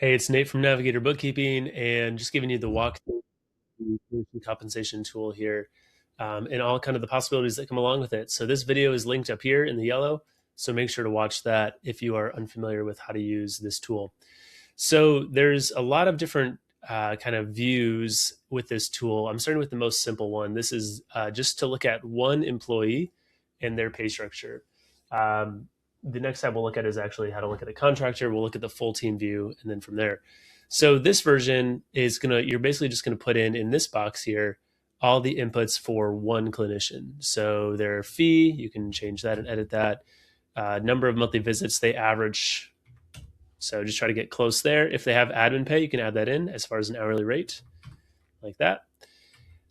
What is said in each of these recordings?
Hey, it's Nate from Navigator Bookkeeping, and just giving you the walkthrough of the compensation tool here, and all kind of the possibilities that come along with it. So this video is linked up here in the yellow, so make sure to watch that if you are unfamiliar with how to use this tool. So there's a lot of different kind of views with this tool. I'm starting with the most simple one. This is just to look at one employee and their pay structure. Um, the next tab we'll look at is actually how to look at a contractor. We'll look at the full team view, and then from there. So this version is you're basically just gonna put in this box here all the inputs for one clinician. So their fee, you can change that and edit that. Number of monthly visits they average, so just try to get close there. If they have admin pay, you can add that in as far as an hourly rate, like that.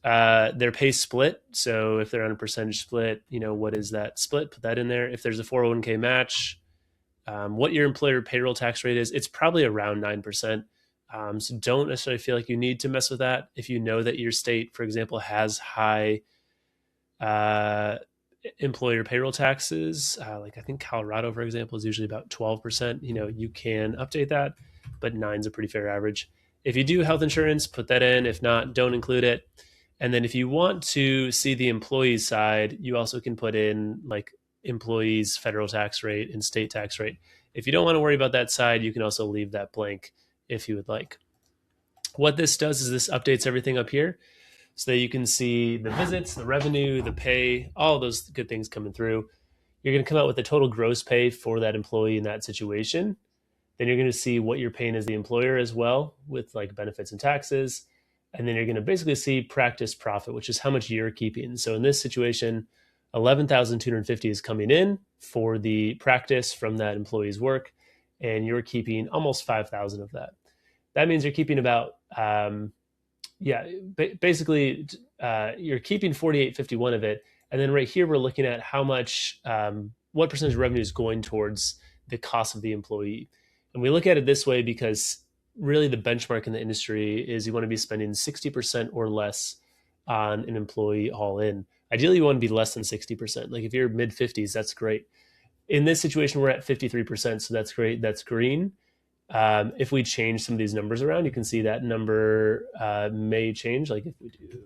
Their pay split. So if they're on a percentage split, what is that split? Put that in there. If there's a 401k match, what your employer payroll tax rate is, it's probably around 9%. So don't necessarily feel like you need to mess with that. If you know that your state, for example, has high uh, employer payroll taxes, like I think Colorado, for example, is usually about 12%. You can update that, but nine's a pretty fair average. If you do health insurance, put that in. If not, don't include it. And then if you want to see the employees side, you also can put in like employees federal tax rate and state tax rate. If you don't want to worry about that side, you can also leave that blank if you would like. What this does is this updates everything up here so that you can see the visits, the revenue, the pay, all those good things coming through. You're going to come out with the total gross pay for that employee in that situation. Then you're going to see what you're paying as the employer as well, with like benefits and taxes. And then you're going to basically see practice profit, which is how much you're keeping. So in this situation, 11,250 is coming in for the practice from that employee's work, and you're keeping almost 5,000 of that. That means you're keeping about basically you're keeping 48.51 of it. And then right here, we're looking at how much, what percentage of revenue is going towards the cost of the employee. And we look at it this way because really the benchmark in the industry is you want to be spending 60% or less on an employee all in. Ideally, you want to be less than 60%. Like if you're mid 50s, that's great. In this situation, we're at 53%, so that's great. That's green. If we change some of these numbers around, you can see that number may change. Like if we do,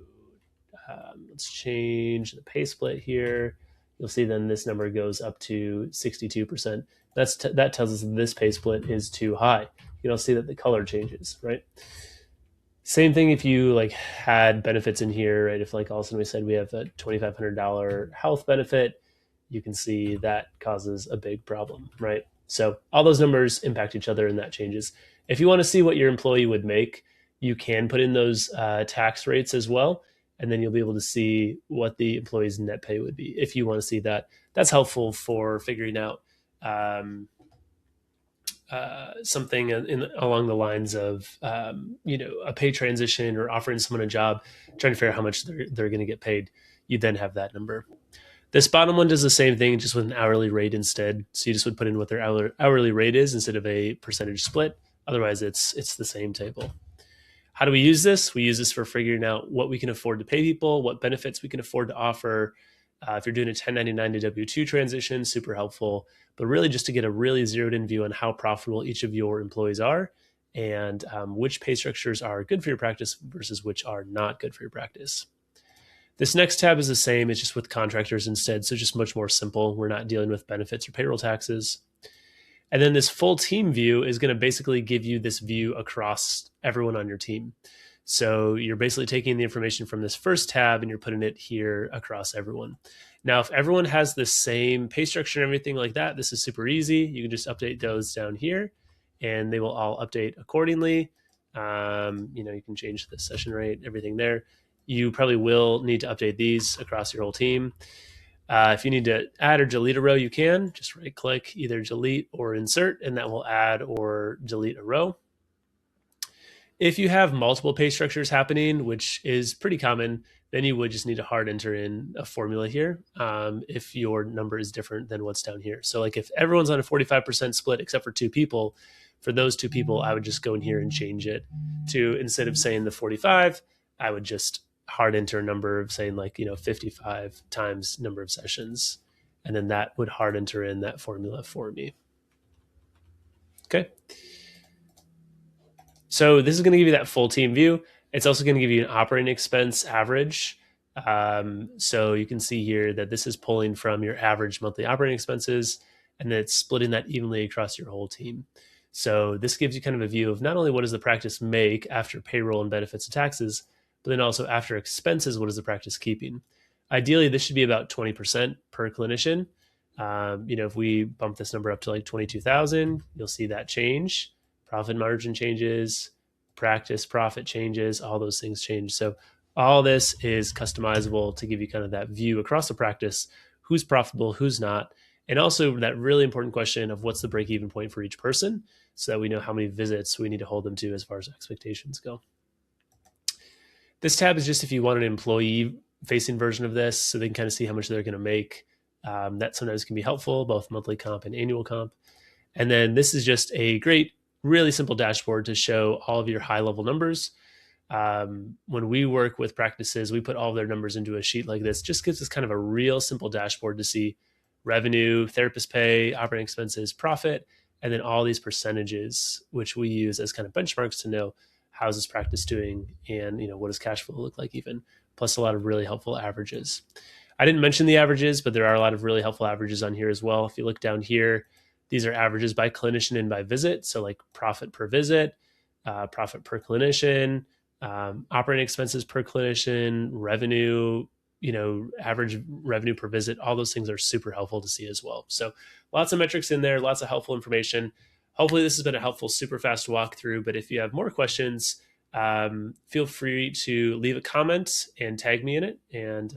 let's change the pay split here. You'll see then this number goes up to 62%. That tells us that this pay split is too high. You'll see that the color changes, right? Same thing if you like had benefits in here, right? If like all of a sudden we said we have a $2,500 health benefit, you can see that causes a big problem, right? So all those numbers impact each other and that changes. If you want to see what your employee would make, you can put in those tax rates as well. And then you'll be able to see what the employee's net pay would be if you want to see that. That's helpful for figuring out something along the lines of a pay transition or offering someone a job, trying to figure out how much they're going to get paid. You then have that number. This bottom one does the same thing, just with an hourly rate instead. So you just would put in what their hourly rate is instead of a percentage split. Otherwise, it's the same table. How do we use this? We use this for figuring out what we can afford to pay people, what benefits we can afford to offer. If you're doing a 1099 to W-2 transition, super helpful. But really just to get a really zeroed in view on how profitable each of your employees are and which pay structures are good for your practice versus which are not good for your practice. This next tab is the same. It's just with contractors instead. So just much more simple. We're not dealing with benefits or payroll taxes. And then this full team view is going to basically give you this view across everyone on your team. So you're basically taking the information from this first tab and you're putting it here across everyone. Now, if everyone has the same pay structure and everything like that, this is super easy. You can just update those down here and they will all update accordingly. You can change the session rate, everything there. You probably will need to update these across your whole team. If you need to add or delete a row, you can just right click, either delete or insert, and that will add or delete a row. If you have multiple pay structures happening, which is pretty common, then you would just need to hard enter in a formula here if your number is different than what's down here. So like if everyone's on a 45% split except for two people, for those two people, I would just go in here and change it to, instead of saying the 45, I would just hard enter a number of saying 55 times number of sessions. And then that would hard enter in that formula for me. Okay. So this is going to give you that full team view. It's also going to give you an operating expense average. So you can see here that this is pulling from your average monthly operating expenses, and then it's splitting that evenly across your whole team. So this gives you kind of a view of not only what does the practice make after payroll and benefits and taxes, but then also after expenses, what is the practice keeping? Ideally, this should be about 20% per clinician. If we bump this number up to like 22,000, you'll see that change. Profit margin changes, practice profit changes, all those things change. So all this is customizable to give you kind of that view across the practice, who's profitable, who's not, and also that really important question of what's the break-even point for each person, so that we know how many visits we need to hold them to as far as expectations go. This tab is just if you want an employee facing version of this, so they can kind of see how much they're going to make. That sometimes can be helpful, both monthly comp and annual comp. And then this is just a great, really simple dashboard to show all of your high level numbers. When we work with practices, we put all of their numbers into a sheet like this. Just gives us kind of a real simple dashboard to see revenue, therapist pay, operating expenses, profit, and then all these percentages, which we use as kind of benchmarks to know how's this practice doing, and what does cash flow look like even, plus a lot of really helpful averages. I didn't mention the averages, but there are a lot of really helpful averages on here as well. If you look down here, these are averages by clinician and by visit. So like profit per visit, profit per clinician, operating expenses per clinician, revenue, average revenue per visit. All those things are super helpful to see as well. So lots of metrics in there, lots of helpful information. Hopefully this has been a helpful, super fast walkthrough. But if you have more questions, feel free to leave a comment and tag me in it, and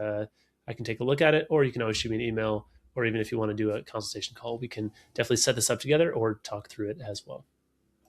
I can take a look at it, or you can always shoot me an email, or even if you want to do a consultation call, we can definitely set this up together or talk through it as well.